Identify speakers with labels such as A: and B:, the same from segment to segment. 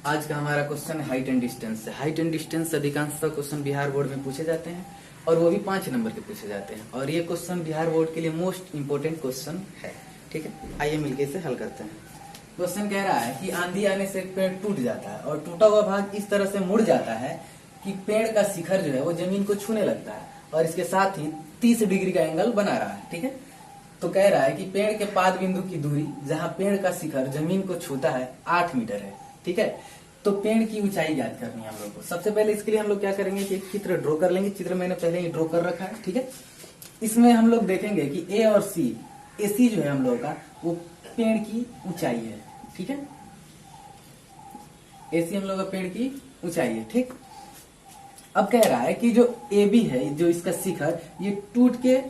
A: आज का हमारा क्वेश्चन है हाइट एंड डिस्टेंस से। हाइट एंड डिस्टेंस अधिकांशतः क्वेश्चन बिहार बोर्ड में पूछे जाते हैं और वो भी 5 नंबर के पूछे जाते हैं और ये क्वेश्चन बिहार बोर्ड के लिए मोस्ट इंपोर्टेंट क्वेश्चन है। ठीक है, आइए मिलके इसे हल करते हैं। क्वेश्चन कह रहा है कि आंधी आने से पेड़ टूट जाता है और टूटा हुआ भाग इस तरह से मुड़ जाता है कि पेड़ का शिखर जो है वो जमीन को छूने लगता है और इसके साथ ही 30 डिग्री का एंगल बना रहा है। ठीक है, तो कह रहा है कि पेड़ के पाद बिंदु की दूरी जहां पेड़ का शिखर जमीन को छूता है 8 मीटर है। ठीक है, तो पेड़ की ऊंचाई ज्ञात करनी है हम लोग को। सबसे पहले इसके लिए हम लोग क्या करेंगे कि एक चित्र ड्रॉ कर लेंगे। चित्र मैंने पहले ही ड्रॉ कर रखा है। ठीक है, इसमें हम लोग देखेंगे कि ए और सी, एसी जो है हम लोग का वो पेड़ की ऊंचाई है। ठीक है, एसी हम लोग का पेड़ की ऊंचाई है। ठीक, अब कह रहा है कि जो ए बी है, जो इसका शिखर, ये टूट के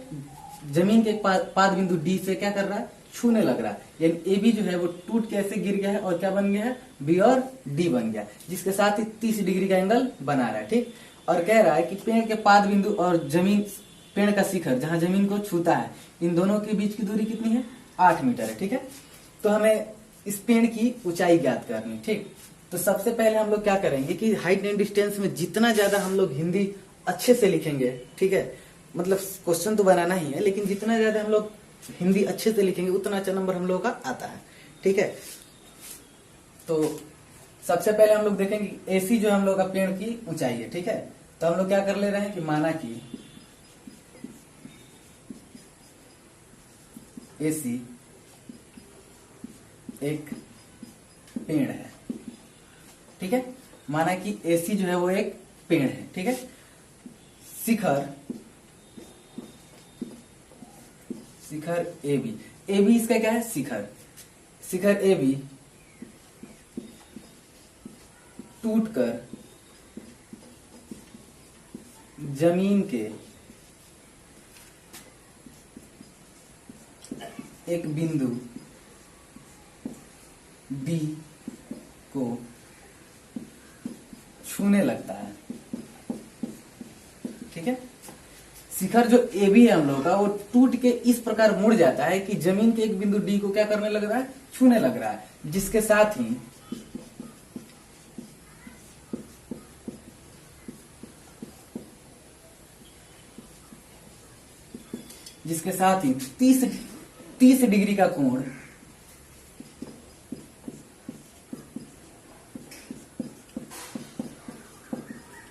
A: जमीन के पाद बिंदु डी से क्या कर रहा है, छूने लग रहा है। यानी ए बी जो है वो टूट के ऐसे गिर गया है और क्या बन गया है, बी और डी बन गया, जिसके साथ ही 30 डिग्री का एंगल बना रहा है। ठीक, और कह रहा है कि पेड़ के पाद बिंदु और जमीन, पेड़ का शिखर जहां जमीन को छूता है, इन दोनों के बीच की दूरी कितनी है, 8 मीटर है। ठीक है, तो हमें इस पेड़ की ऊंचाई ज्ञात करनी। ठीक, तो सबसे पहले हम लोग क्या करेंगे कि हाइट एंड डिस्टेंस में जितना ज्यादा हम लोग हिंदी अच्छे से लिखेंगे, ठीक है, मतलब क्वेश्चन तो बनाना ही है, लेकिन जितना ज्यादा हम लोग हिंदी अच्छे से लिखेंगे उतना अच्छा नंबर हम लोगों का आता है। ठीक है, तो सबसे पहले हम लोग देखेंगे एसी जो हम लोग का पेड़ की ऊंचाई है। ठीक है, तो हम लोग क्या कर ले रहे हैं कि माना कि एसी एक पेड़ है। ठीक है, माना कि एसी जो है वो एक पेड़ है। ठीक है, शिखर ए बी इसका क्या है, शिखर ए बी टूटकर जमीन के एक बिंदु डी को छूने लगता है। ठीक है, शिखर जो ए बी है हम लोग का वो टूट के इस प्रकार मुड़ जाता है कि जमीन के एक बिंदु डी को क्या करने लग रहा है, छूने लग रहा है, जिसके साथ ही जिसके साथ ही 30 डिग्री का कोण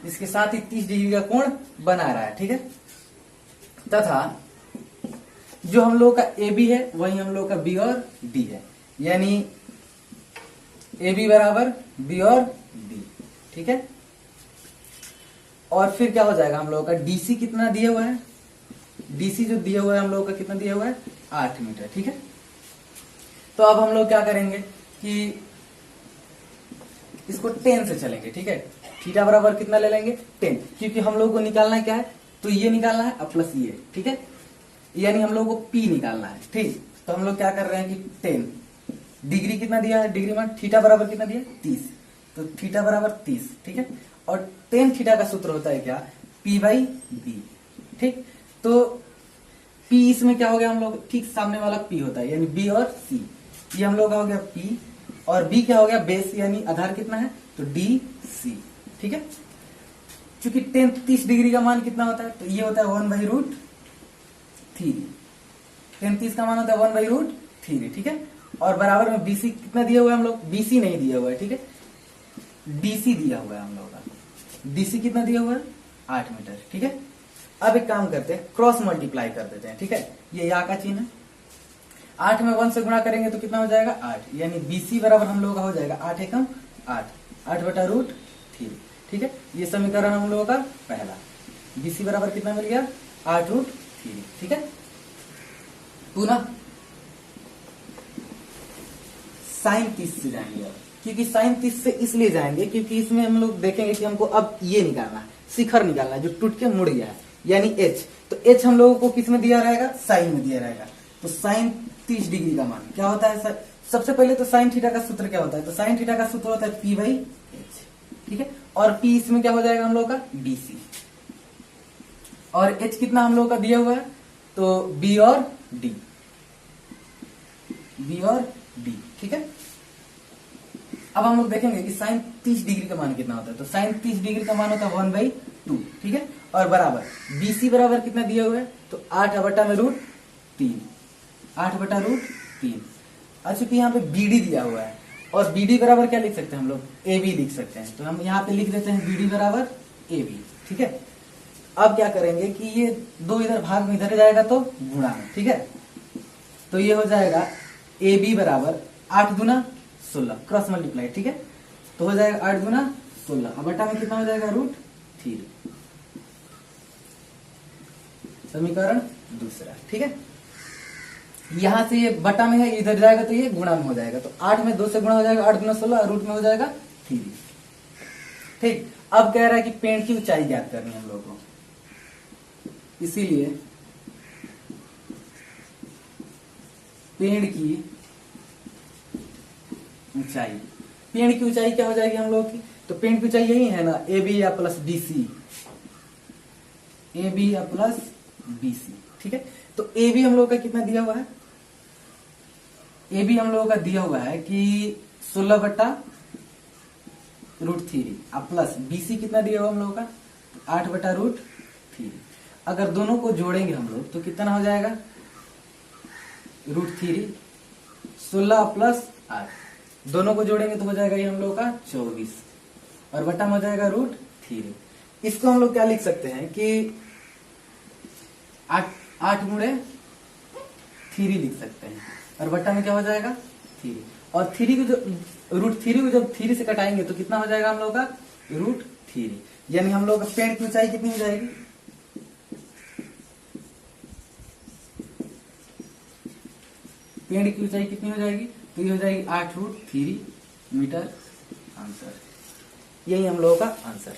A: इसके साथ ही 30 डिग्री का कोण बना रहा है। ठीक है, तथा जो हम लोग का ए बी है वही हम लोग का बी और डी है, यानी ए बी बराबर बी और डी। ठीक है, और फिर क्या हो जाएगा, हम लोग का डीसी कितना दिया हुआ है, डीसी जो दिया हुआ है हम लोग का कितना दिया हुआ है, 8 मीटर। ठीक है, तो अब हम लोग क्या करेंगे कि इसको 10 से चलेंगे। ठीक है, थीटा बराबर कितना ले लेंगे, 10, क्योंकि हम लोग को निकालना क्या है, तो ये निकालना है और प्लस ये। ठीक है, यानी हम लोग को पी निकालना है। ठीक, तो हम लोग क्या कर रहे हैं कि 10 डिग्री कितना दिया है, डिग्री में थीटा बराबर कितना दिया, 30, तो थीटा बराबर 30। ठीक है, और 10 थीटा का सूत्र होता है क्या, पी बाई बी। ठीक, तो पी इसमें क्या हो गया, हम लोग ठीक सामने वाला पी होता है, यानी बी और सी, ये हम लोग का हो गया पी, और बी क्या हो गया, बेस, यानी आधार कितना है, तो डी सी। ठीक है, चूंकि 30 डिग्री का मान कितना होता है, तो ये होता है 1/√3। 30 का मान होता है 1/√3। ठीक है, और बराबर में बीसी कितना दिया हुआ है, हम लोग बीसी नहीं दिया हुआ है। ठीक है, डीसी दिया हुआ है हम लोग का, डीसी कितना दिया हुआ है, 8 मीटर। ठीक है, अब एक काम करते हैं, क्रॉस मल्टीप्लाई कर देते हैं। ठीक है, ये या का चिन्ह है, 8 में 1 से गुणा करेंगे तो कितना हो जाएगा, 8, यानी बीसी बराबर हम लोग का हो जाएगा 8 एकम 8, 8/√3। ठीक है, ये समीकरण हम लोगों का पहला, बीसी बराबर कितना मिल गया, 8√3। ठीक है, पुनः साइन 30 से जाएंगे अब, क्योंकि साइन 30 से इसलिए जाएंगे क्योंकि इसमें हम लोग देखेंगे कि हमको अब ये निकालना है, शिखर निकालना है जो टूट के मुड़ गया है, यानी एच। तो एच हम लोगों को किस में दिया रहेगा, साइन में दिया रहेगा। तो साइन 30 डिग्री का मान क्या होता है, सबसे पहले तो साइन थीटा का सूत्र क्या होता है, तो साइन थीटा का सूत्र होता है पी बाई एच। ठीक है, और पी इसमें क्या हो जाएगा हम लोग का, बीसी, और एच कितना हम लोग का दिया हुआ है, तो बी और डी, बी और डी। ठीक है, अब हम लोग देखेंगे कि साइन 30 डिग्री का मान कितना होता है। तो साइन 30 डिग्री का मान होता है 1/2, ठीक है। और बराबर BC बराबर कितना दिया हुआ है, तो 8/√3, 8/√3। अच्छा, तो यहाँ पे BD दिया हुआ है, और BD बराबर क्या लिख सकते हैं हम लोग, AB लिख सकते हैं। तो हम यहाँ पे लिख देते हैं BD बराबर AB, ठीक है। अब क्या करेंगे कि ये 2 इधर भाग में इधर जाएगा तो गुणा में, ठीक है। तो ये हो जाएगा AB बराबर 8 दूना 16, क्रॉस मल्टीप्लाई, ठीक है। तो हो जाएगा 8 दूना 16, अब बटा में कितना हो जाएगा, √3। समीकरण दूसरा, ठीक है। यहां से ये बटा में है, इधर जाएगा तो ये गुणा में हो जाएगा। तो 8 में 2 से गुणा हो जाएगा, 8 दूना 16, रूट में हो जाएगा 3, ठीक। अब कह रहा है कि पेड़ की ऊंचाई ज्ञात करनी है हम लोगों को, इसीलिए पेड़ की ऊंचाई, पेड़ की ऊंचाई क्या हो जाएगी हम लोग की, तो पेड़ की ऊंचाई यही है ना, AB या प्लस BC, AB या प्लस BC, ठीक है। तो AB हम लोग का कितना दिया हुआ है, AB हम लोगों का दिया हुआ है कि 16/√3, अब प्लस BC कितना दिया हुआ हम लोगों का, 8/√3। अगर दोनों को जोड़ेंगे हम लोग तो कितना हो जाएगा, √3, 16 प्लस 8, दोनों को जोड़ेंगे तो हो जाएगा ये हम लोग का 24, और बटा में हो जाएगा √3। इसको हम लोग क्या लिख सकते हैं कि 8 गुणे 3 लिख सकते हैं, और बट्टा में क्या हो जाएगा 3, और 3 को जो √3 को जब 3 से कटाएंगे तो कितना हो जाएगा हम लोग का, √3। यानी हम लोग का पेड़ की ऊंचाई कितनी हो जाएगी, पेड़ की ऊंचाई कितनी हो जाएगी, तो ये हो जाएगी 8√3 मीटर। आंसर, यही हम लोगों का आंसर।